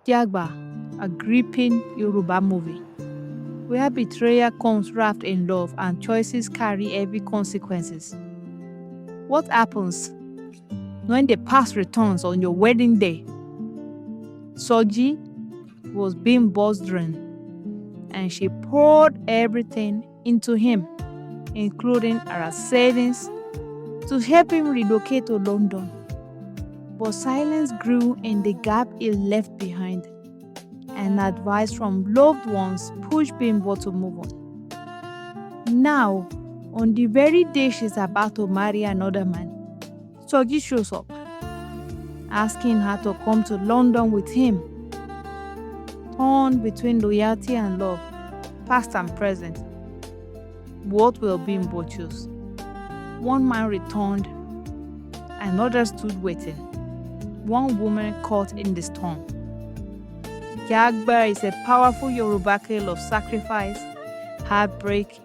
Jagba, a gripping Yoruba movie, where betrayal comes wrapped in love and choices carry heavy consequences. What happens when the past returns on your wedding day? Soji was being boss-driven, and she poured everything into him, including her savings, to help him relocate to London. But silence grew in the gap he left behind, and advice from loved ones pushed Bimbo to move on. Now, on the very day she's about to marry another man, Soji shows up, asking her to come to London with him. Torn between loyalty and love, past and present, what will Bimbo choose? One man returned, another stood waiting. One woman caught in the storm. Jagba is a powerful Yoruba tale of sacrifice, heartbreak,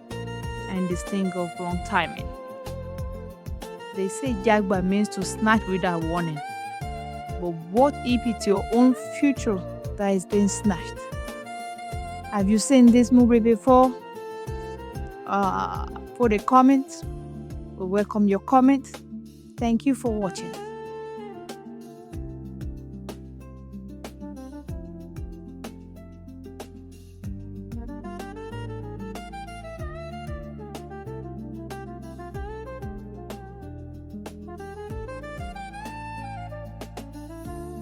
and the sting of wrong timing. They say Jagba means to snatch without warning. But what if it's your own future that is being snatched? Have you seen this movie before? Put a comment. We welcome your comments. Thank you for watching.